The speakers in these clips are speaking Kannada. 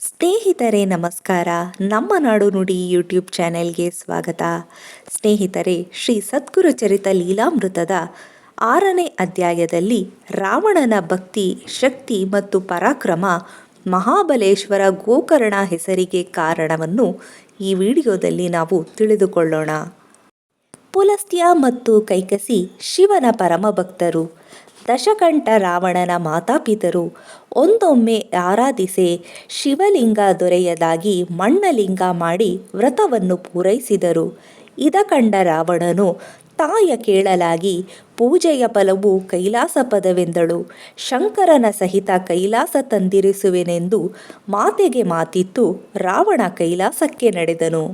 ಸ್ನೇಹಿತರೆ ನಮಸ್ಕಾರ. ನಮ್ಮ ನಾಡು ನುಡಿ ಯೂಟ್ಯೂಬ್ ಚಾನೆಲ್ಗೆ ಸ್ವಾಗತ. ಸ್ನೇಹಿತರೆ, ಶ್ರೀ ಸದ್ಗುರು ಚರಿತ ಲೀಲಾಮೃತದ 6ನೇ ಅಧ್ಯಾಯದಲ್ಲಿ ರಾವಣನ ಭಕ್ತಿ, ಶಕ್ತಿ ಮತ್ತು ಪರಾಕ್ರಮ ಮಹಾಬಲೇಶ್ವರ ಗೋಕರ್ಣ ಹೆಸರಿಗೆ ಕಾರಣವನ್ನು ಈ ವಿಡಿಯೋದಲ್ಲಿ ನಾವು ತಿಳಿದುಕೊಳ್ಳೋಣ. ಪುಲಸ್ತ್ಯ ಮತ್ತು ಕೈಕಸಿ ಶಿವನ ಪರಮಭಕ್ತರು. ದಶಕಂಠ ರಾವಣನ ಮಾತಾಪಿತರು. ಒಂದೊಮ್ಮೆ ಆರಾಧಿಸೆ ಶಿವಲಿಂಗ ದೊರೆಯದಾಗಿ ಮಣ್ಣಲಿಂಗ ಮಾಡಿ ವ್ರತವನ್ನು ಪೂರೈಸಿದರು. ಇದ ಕಂಡ ರಾವಣನು ತಾಯ ಕೇಳಲಾಗಿ ಪೂಜೆಯ ಫಲವು ಕೈಲಾಸ ಪದವೆಂದಳು. ಶಂಕರನ ಸಹಿತ ಕೈಲಾಸ ತಂದಿರಿಸುವೆನೆಂದು ಮಾತೆಗೆ ಮಾತಿತ್ತು. ರಾವಣ ಕೈಲಾಸಕ್ಕೆ ನಡೆದನು.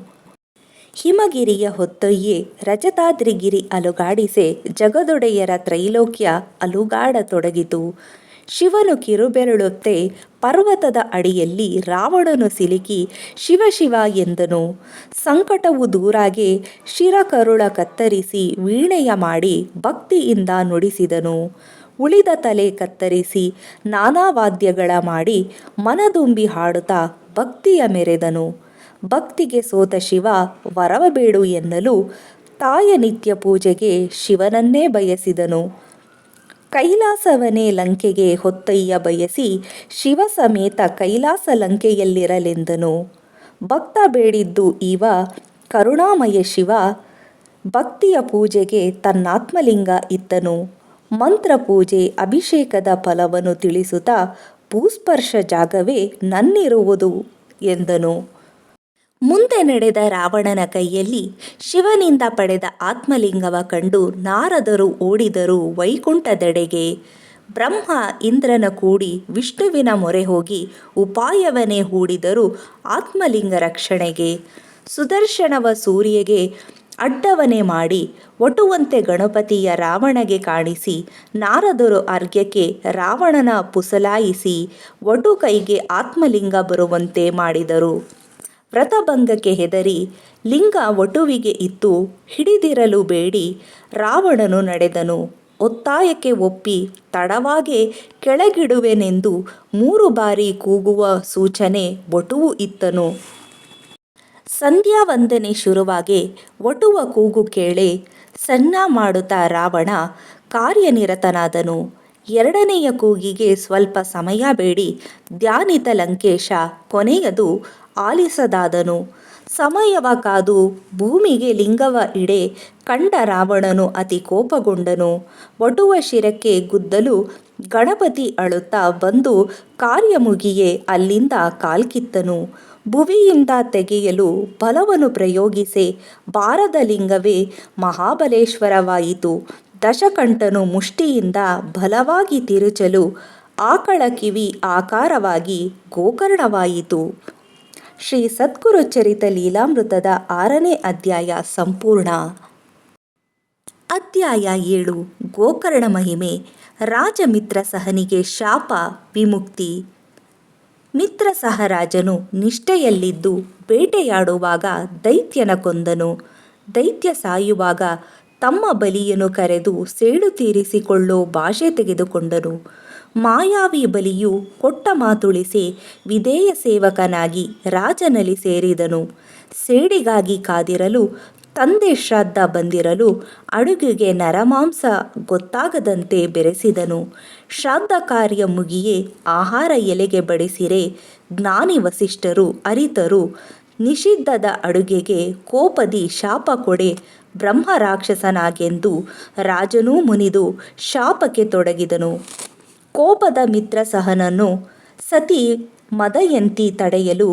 ಹಿಮಗಿರಿಯ ಹೊತ್ತೊಯ್ಯೆ ರಜತಾದ್ರಿಗಿರಿ ಅಲುಗಾಡಿಸೆ ಜಗದೊಡೆಯರ ತ್ರೈಲೋಕ್ಯ ಅಲುಗಾಡತೊಡಗಿತು. ಶಿವನು ಕಿರುಬೆರಳುತ್ತೆ ಪರ್ವತದ ಅಡಿಯಲ್ಲಿ ರಾವಣನು ಸಿಲುಕಿ ಶಿವ ಶಿವ ಎಂದನು. ಸಂಕಟವು ದೂರಾಗೆ ಶಿರಕರುಳ ಕತ್ತರಿಸಿ ವೀಣೆಯ ಮಾಡಿ ಭಕ್ತಿಯಿಂದ ನುಡಿಸಿದನು. ಉಳಿದ ತಲೆ ಕತ್ತರಿಸಿ ನಾನಾ ವಾದ್ಯಗಳ ಮಾಡಿ ಮನದುಂಬಿ ಹಾಡುತ್ತಾ ಭಕ್ತಿಯ ಮೆರೆದನು. ಭಕ್ತಿಗೆ ಸೋತ ಶಿವ ವರವ ಬೇಡು ಎನ್ನಲು ತಾಯ ನಿತ್ಯ ಪೂಜೆಗೆ ಶಿವನನ್ನೇ ಬಯಸಿದನು. ಕೈಲಾಸವನೇ ಲಂಕೆಗೆ ಹೊತ್ತೊಯ್ಯ ಬಯಸಿ ಶಿವ ಸಮೇತ ಕೈಲಾಸ ಲಂಕೆಯಲ್ಲಿರಲೆಂದನು. ಭಕ್ತ ಬೇಡಿದ್ದು ಈವ ಕರುಣಾಮಯ ಶಿವ ಭಕ್ತಿಯ ಪೂಜೆಗೆ ತನ್ನಾತ್ಮಲಿಂಗ ಇತ್ತನು. ಮಂತ್ರ ಪೂಜೆ ಅಭಿಷೇಕದ ಫಲವನ್ನು ತಿಳಿಸುತ್ತಾ ಭೂಸ್ಪರ್ಶ ಜಾಗವೇ ನನ್ನಿರುವುದು ಎಂದನು. ಮುಂದೆ ನಡೆದ ರಾವಣನ ಕೈಯಲ್ಲಿ ಶಿವನಿಂದ ಪಡೆದ ಆತ್ಮಲಿಂಗವ ಕಂಡು ನಾರದರು ಓಡಿದರು ವೈಕುಂಠದೆಡೆಗೆ. ಬ್ರಹ್ಮ ಇಂದ್ರನ ಕೂಡಿ ವಿಷ್ಣುವಿನ ಮೊರೆ ಹೋಗಿ ಉಪಾಯವನ್ನೇ ಹೂಡಿದರು ಆತ್ಮಲಿಂಗ ರಕ್ಷಣೆಗೆ. ಸುದರ್ಶನವ ಸೂರ್ಯಗೆ ಅಡ್ಡವನೆ ಮಾಡಿ ಒಟುವಂತೆ ಗಣಪತಿಯ ರಾವಣಗೆ ಕಾಣಿಸಿ ನಾರದರು ಅರ್ಘ್ಯಕ್ಕೆ ರಾವಣನ ಪುಸಲಾಯಿಸಿ ಒಟು ಕೈಗೆ ಆತ್ಮಲಿಂಗ ಬರುವಂತೆ ಮಾಡಿದರು. ವ್ರತಭಂಗಕ್ಕೆ ಹೆದರಿ ಲಿಂಗ ಒಟುವಿಗೆ ಇತ್ತು ಹಿಡಿದಿರಲು ಬೇಡಿ ರಾವಣನು ನಡೆದನು. ಒತ್ತಾಯಕ್ಕೆ ಒಪ್ಪಿ ತಡವಾಗೆ ಕೆಳಗಿಡುವೆನೆಂದು 3 ಬಾರಿ ಕೂಗುವ ಸೂಚನೆ ಒಟುವು ಇತ್ತನು. ಸಂಧ್ಯಾ ವಂದನೆ ಶುರುವಾಗೆ ಒಟುವ ಕೂಗು ಕೇಳೆ ಸನ್ನ ಮಾಡುತ್ತಾ ರಾವಣ ಕಾರ್ಯನಿರತನಾದನು. 2ನೆಯ ಕೂಗಿಗೆ ಸ್ವಲ್ಪ ಸಮಯ ಬೇಡಿ ಧ್ಯಾನಿತ ಲಂಕೇಶ ಕೊನೆಯದು ಆಲಿಸದಾದನು. ಸಮಯವ ಕಾದು ಭೂಮಿಗೆ ಲಿಂಗವ ಇಡೆ ಕಂಡ ರಾವಣನು ಅತಿ ಕೋಪಗೊಂಡನು. ಒಟುವ ಶಿರಕ್ಕೆ ಗುದ್ದಲು ಗಣಪತಿ ಅಳುತ್ತಾ ಬಂದು ಕಾರ್ಯ ಮುಗಿಯೇ ಅಲ್ಲಿಂದ ಕಾಲ್ಕಿತ್ತನು. ಭುವಿಯಿಂದ ತೆಗೆಯಲು ಬಲವನ್ನು ಪ್ರಯೋಗಿಸೆ ಬಾರದ ಲಿಂಗವೇ ಮಹಾಬಲೇಶ್ವರವಾಯಿತು. ದಶಕಂಠನು ಮುಷ್ಟಿಯಿಂದ ಬಲವಾಗಿ ತಿರುಚಲು ಆಕಳ ಕಿವಿ ಆಕಾರವಾಗಿ ಗೋಕರ್ಣವಾಯಿತು. ಶ್ರೀ ಸದ್ಗುರು ಚರಿತ ಲೀಲಾಮೃತದ 6ನೇ ಅಧ್ಯಾಯ ಸಂಪೂರ್ಣ. ಅಧ್ಯಾಯ 7 ಗೋಕರ್ಣ ಮಹಿಮೆ. ರಾಜ ಮಿತ್ರಸಹನಿಗೆ ಶಾಪ ವಿಮುಕ್ತಿ. ಮಿತ್ರಸಹ ರಾಜನು ನಿಷ್ಠೆಯಲ್ಲಿದ್ದು ಬೇಟೆಯಾಡುವಾಗ ದೈತ್ಯನ ಕೊಂದನು. ದೈತ್ಯ ಸಾಯುವಾಗ ತಮ್ಮ ಬಲಿಯನ್ನು ಕರೆದು ಸೇಡು ತೀರಿಸಿಕೊಳ್ಳೋ ಭಾಷೆ ತೆಗೆದುಕೊಂಡನು. ಮಾಯಾವಿ ಬಲಿಯು ಕೊಟ್ಟ ಮಾತುಳಿಸಿ ವಿಧೇಯ ಸೇವಕನಾಗಿ ರಾಜನಲ್ಲಿ ಸೇರಿದನು. ಸೇಡಿಗಾಗಿ ಕಾದಿರಲು ತಂದೆ ಶ್ರಾದ್ದ ಬಂದಿರಲು ಅಡುಗೆಗೆ ನರಮಾಂಸ ಗೊತ್ತಾಗದಂತೆ ಬೆರೆಸಿದನು. ಶ್ರಾದ್ದ ಕಾರ್ಯ ಮುಗಿಯೇ ಆಹಾರ ಎಲೆಗೆ ಬಡಿಸಿರೆ ಜ್ಞಾನಿ ವಸಿಷ್ಠರು ಅರಿತರು. ನಿಷಿದ್ಧದ ಅಡುಗೆಗೆ ಕೋಪದಿ ಶಾಪ ಕೊಡೆ ಬ್ರಹ್ಮ ರಾಕ್ಷಸನಾಗೆಂದು ರಾಜನೂ ಮುನಿದು ಶಾಪಕ್ಕೆ ತೊಡಗಿದನು. ಕೋಪದ ಮಿತ್ರಸಹನನ್ನು ಸತಿ ಮದಯಂತಿ ತಡೆಯಲು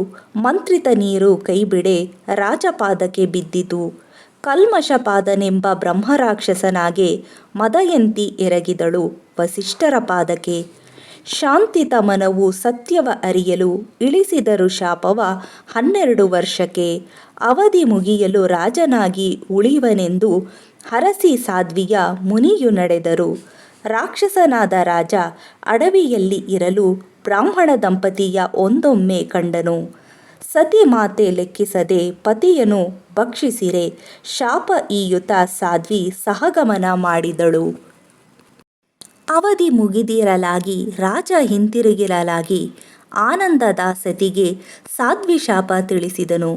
ಮಂತ್ರಿತ ನೀರು ಕೈಬಿಡೆ ರಾಜಪಾದಕ್ಕೆ ಬಿದ್ದಿತು. ಕಲ್ಮಷಪಾದನೆಂಬ ಬ್ರಹ್ಮರಾಕ್ಷಸನಾಗೆ ಮದಯಂತಿ ಎರಗಿದಳು ವಸಿಷ್ಠರ ಪಾದಕ್ಕೆ. ಶಾಂತಿತ ಮನವು ಸತ್ಯವ ಅರಿಯಲು ಇಳಿಸಿದರು ಶಾಪವ 12 ವರ್ಷಕ್ಕೆ. ಅವಧಿ ಮುಗಿಯಲು ರಾಜನಾಗಿ ಉಳಿಯುವನೆಂದು ಹರಸಿ ಸಾಧ್ವಿಯ ಮುನಿಯು ನಡೆದರು. ರಾಕ್ಷಸನಾದ ರಾಜ ಅಡವಿಯಲ್ಲಿ ಇರಲು ಬ್ರಾಹ್ಮಣ ದಂಪತಿಯ ಒಂದೊಮ್ಮೆ ಕಂಡನು. ಸತಿ ಮಾತೆ ಲೆಕ್ಕಿಸದೆ ಪತಿಯನ್ನು ಭಕ್ಷಿಸಿರೆ ಶಾಪ ಈಯುತ ಸಾಧ್ವಿ ಸಹಗಮನ ಮಾಡಿದಳು. ಅವಧಿ ಮುಗಿದಿರಲಾಗಿ ರಾಜ ಹಿಂತಿರುಗಿರಲಾಗಿ ಆನಂದದ ಸತಿಗೆ ಸಾಧ್ವಿ ಶಾಪ ತಿಳಿಸಿದನು.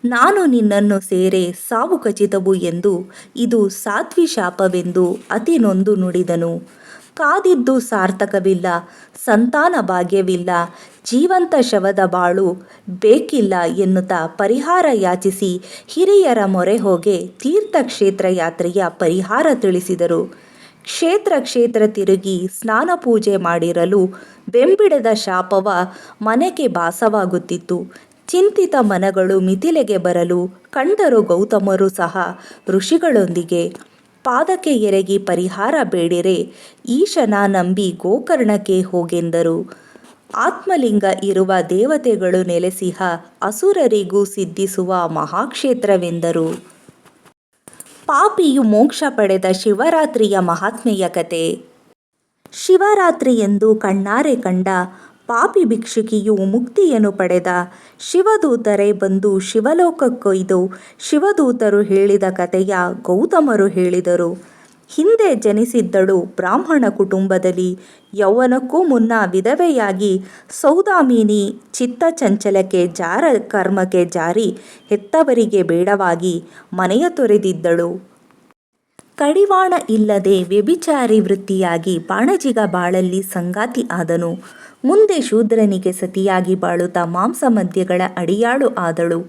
ನಾನು ನಿನ್ನನ್ನು ಸೇರೆ ಸಾವು ಖಚಿತವು ಎಂದು ಇದು ಸಾಧ್ವಿ ಶಾಪವೆಂದು ಅತಿ ನೊಂದು ನುಡಿದನು. ಕಾದಿದ್ದು ಸಾರ್ಥಕವಿಲ್ಲ, ಸಂತಾನ ಭಾಗ್ಯವಿಲ್ಲ, ಜೀವಂತ ಶವದ ಬಾಳು ಬೇಕಿಲ್ಲ ಎನ್ನುತ್ತಾ ಪರಿಹಾರ ಯಾಚಿಸಿ ಹಿರಿಯರ ಮೊರೆ ಹೋಗಿ ತೀರ್ಥಕ್ಷೇತ್ರ ಯಾತ್ರೆಯ ಪರಿಹಾರ ತಿಳಿಸಿದರು. ಕ್ಷೇತ್ರ ತಿರುಗಿ ಸ್ನಾನ ಪೂಜೆ ಮಾಡಿರಲು ಬೆಂಬಿಡದ ಶಾಪವ ಮನೆಗೆ ಭಾಸವಾಗುತ್ತಿತ್ತು. ಚಿಂತಿತ ಮನಗಳು ಮಿಥಿಲೆಗೆ ಬರಲು ಕಂಡರು ಗೌತಮರು ಸಹ ಋಷಿಗಳೊಂದಿಗೆ. ಪಾದಕ್ಕೆ ಎರಗಿ ಪರಿಹಾರ ಬೇಡಿರೆ ಈಶನ ನಂಬಿ ಗೋಕರ್ಣಕ್ಕೆ ಹೋಗೆಂದರು. ಆತ್ಮಲಿಂಗ ಇರುವ ದೇವತೆಗಳು ನೆಲೆಸಿಹ ಅಸುರರಿಗೂ ಸಿದ್ಧಿಸುವ ಮಹಾಕ್ಷೇತ್ರವೆಂದರು. ಪಾಪಿಯು ಮೋಕ್ಷ ಪಡೆದ ಶಿವರಾತ್ರಿಯ ಮಹಾತ್ಮೆಯ ಕತೆ. ಶಿವರಾತ್ರಿಯೆಂದು ಕಣ್ಣಾರೆ ಕಂಡ ಪಾಪಿ ಭಿಕ್ಷುಕಿಯು ಮುಕ್ತಿಯನ್ನು ಪಡೆದ. ಶಿವದೂತರೇ ಬಂದು ಶಿವಲೋಕಕ್ಕೊಯ್ದು ಶಿವದೂತರು ಹೇಳಿದ ಕಥೆಯ ಗೌತಮರು ಹೇಳಿದರು. ಹಿಂದೆ ಜನಿಸಿದ್ದಳು ಬ್ರಾಹ್ಮಣ ಕುಟುಂಬದಲ್ಲಿ. ಯೌವನಕ್ಕೂ ಮುನ್ನ ವಿಧವೆಯಾಗಿ ಸೌದಾಮಿನಿ ಚಿತ್ತ ಚಂಚಲಕ್ಕೆ ಜಾರ ಕರ್ಮಕ್ಕೆ ಜಾರಿ ಹೆತ್ತವರಿಗೆ ಬೇಡವಾಗಿ ಮನೆಯ ತೊರೆದಿದ್ದಳು. ಕಡಿವಾಣ ಇಲ್ಲದೆ ವ್ಯಭಿಚಾರಿ ವೃತ್ತಿಯಾಗಿ ಬಾಣಜಿಗ ಬಾಳಲ್ಲಿ ಸಂಗಾತಿ ಆದನು. ಮುಂದೆ ಶೂದ್ರನಿಗೆ ಸತಿಯಾಗಿ ಬಾಳುತ್ತಾ ಮಾಂಸ ಮದ್ಯಗಳ ಅಡಿಯಾಳು ಆದಳು.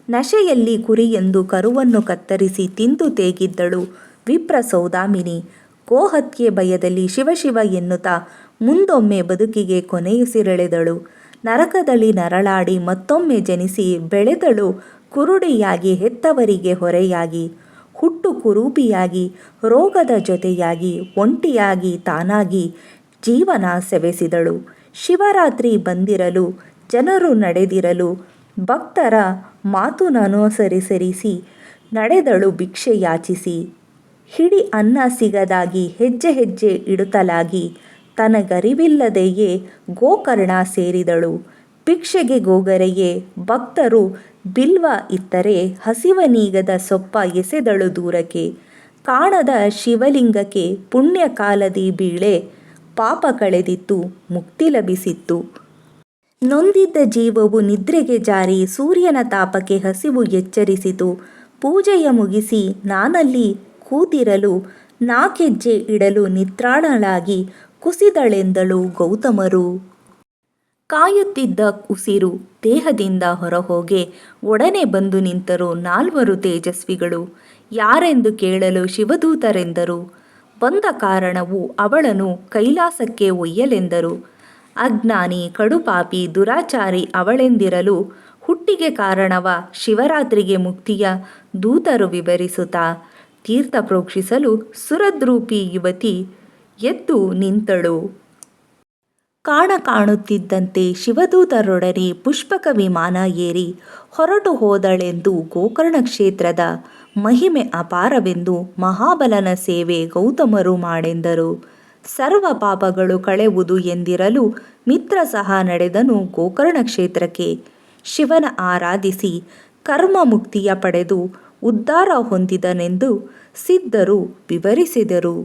ನಶೆಯಲ್ಲಿ ಕುರಿಯೆಂದು ಕರುವನ್ನು ಕತ್ತರಿಸಿ ತಿಂದು ತೇಗಿದ್ದಳು ವಿಪ್ರ ಸೌದಾಮಿನಿ. ಗೋಹತ್ಯೆ ಭಯದಲ್ಲಿ ಶಿವ ಎನ್ನುತ್ತಾ ಮುಂದೊಮ್ಮೆ ಬದುಕಿಗೆ ಕೊನೆಯುಸಿರೆಳೆದಳು. ನರಕದಲ್ಲಿ ನರಳಾಡಿ ಮತ್ತೊಮ್ಮೆ ಜನಿಸಿ ಬೆಳೆದಳು ಕುರುಡಿಯಾಗಿ ಹೆತ್ತವರಿಗೆ ಹೊರೆಯಾಗಿ. ಹುಟ್ಟು ಕುರೂಪಿಯಾಗಿ ರೋಗದ ಜೊತೆಯಾಗಿ ಒಂಟಿಯಾಗಿ ತಾನಾಗಿ ಜೀವನ ಸವೆಸಿದಳು. ಶಿವರಾತ್ರಿ ಬಂದಿರಲು ಜನರು ನಡೆದಿರಲು ಭಕ್ತರ ಮಾತುನನುಸರಿಸಿ ನಡೆದಳು ಭಿಕ್ಷೆ ಯಾಚಿಸಿ. ಹಿಡಿ ಅನ್ನ ಸಿಗದಾಗಿ ಹೆಜ್ಜೆ ಇಡುತ್ತಲಾಗಿ ತನಗರಿವಿಲ್ಲದೆಯೇ ಗೋಕರ್ಣ ಸೇರಿದಳು. ಭಿಕ್ಷೆಗೆ ಗೋಗರೆಯೇ ಭಕ್ತರು ಬಿಲ್ವ ಇತ್ತರೆ ಹಸಿವನೀಗದ ಸೊಪ್ಪ ಎಸೆದಳು ದೂರಕ್ಕೆ. ಕಾಣದ ಶಿವಲಿಂಗಕ್ಕೆ ಪುಣ್ಯ ಕಾಲದಿ ಬೀಳೆ ಪಾಪ ಕಳೆದಿತ್ತು, ಮುಕ್ತಿ ಲಭಿಸಿತ್ತು. ನೊಂದಿದ್ದ ಜೀವವು ನಿದ್ರೆಗೆ ಜಾರಿ ಸೂರ್ಯನ ತಾಪಕ್ಕೆ ಹಸಿವು ಎಚ್ಚರಿಸಿತು. ಪೂಜೆಯ ಮುಗಿಸಿ ನಾನಲ್ಲಿ ಕೂತಿರಲು ನಾಕೆಜ್ಜೆ ಇಡಲು ನಿತ್ರಾಣಳಾಗಿ ಕುಸಿದಳೆಂದಳು ಗೌತಮರು. ಕಾಯುತ್ತಿದ್ದ ಉಸಿರು ದೇಹದಿಂದ ಹೊರಹೋಗೆ ಒಡನೆ ಬಂದು ನಿಂತರು ನಾಲ್ವರು ತೇಜಸ್ವಿಗಳು. ಯಾರೆಂದು ಕೇಳಲು ಶಿವದೂತರೆಂದರು. ಬಂದ ಕಾರಣವು ಅವಳನ್ನು ಕೈಲಾಸಕ್ಕೆ ಒಯ್ಯಲೆಂದರು. ಅಜ್ಞಾನಿ, ಕಡುಪಾಪಿ, ದುರಾಚಾರಿ ಅವಳೆಂದಿರಲು ಹುಟ್ಟಿಗೆ ಕಾರಣವ ಶಿವರಾತ್ರಿಗೆ ಮುಕ್ತಿಯ ದೂತರು ವಿವರಿಸುತ್ತಾ ತೀರ್ಥ ಪ್ರೋಕ್ಷಿಸಲು ಸುರದ್ರೂಪಿ ಯುವತಿ ಎದ್ದು ನಿಂತಳು. ಕಾಣುತ್ತಿದ್ದಂತೆ ಶಿವದೂತರೊಡನೆ ಪುಷ್ಪಕ ವಿಮಾನ ಏರಿ ಹೊರಟು ಹೋದಳೆಂದು ಗೋಕರ್ಣ ಕ್ಷೇತ್ರದ ಮಹಿಮೆ ಅಪಾರವೆಂದು ಮಹಾಬಲನ ಸೇವೆ ಗೌತಮರು ಮಾಡೆಂದರು. ಸರ್ವ ಪಾಪಗಳು ಕಳೆವುದು ಎಂದಿರಲು ಮಿತ್ರ ಸಹ ನಡೆದನು ಗೋಕರ್ಣ ಕ್ಷೇತ್ರಕ್ಕೆ. ಶಿವನ ಆರಾಧಿಸಿ ಕರ್ಮ ಮುಕ್ತಿಯ ಪಡೆದು ಉದ್ಧಾರ ಹೊಂದಿದನೆಂದು ಸಿದ್ಧರು ವಿವರಿಸಿದರು.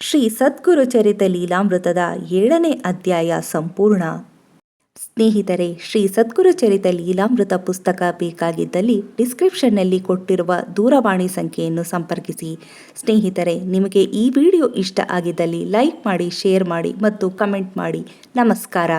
ಶ್ರೀ ಸದ್ಗುರು ಚರಿತ ಲೀಲಾಮೃತದ 7ನೇ ಅಧ್ಯಾಯ ಸಂಪೂರ್ಣ. ಸ್ನೇಹಿತರೆ, ಶ್ರೀ ಸದ್ಗುರು ಚರಿತ ಲೀಲಾಮೃತ ಪುಸ್ತಕ ಬೇಕಾಗಿದ್ದಲ್ಲಿ ಡಿಸ್ಕ್ರಿಪ್ಷನ್ನಲ್ಲಿ ಕೊಟ್ಟಿರುವ ದೂರವಾಣಿ ಸಂಖ್ಯೆಯನ್ನು ಸಂಪರ್ಕಿಸಿ. ಸ್ನೇಹಿತರೆ, ನಿಮಗೆ ಈ ವಿಡಿಯೋ ಇಷ್ಟ ಆಗಿದ್ದಲ್ಲಿ ಲೈಕ್ ಮಾಡಿ, ಶೇರ್ ಮಾಡಿ ಮತ್ತು ಕಮೆಂಟ್ ಮಾಡಿ. ನಮಸ್ಕಾರ.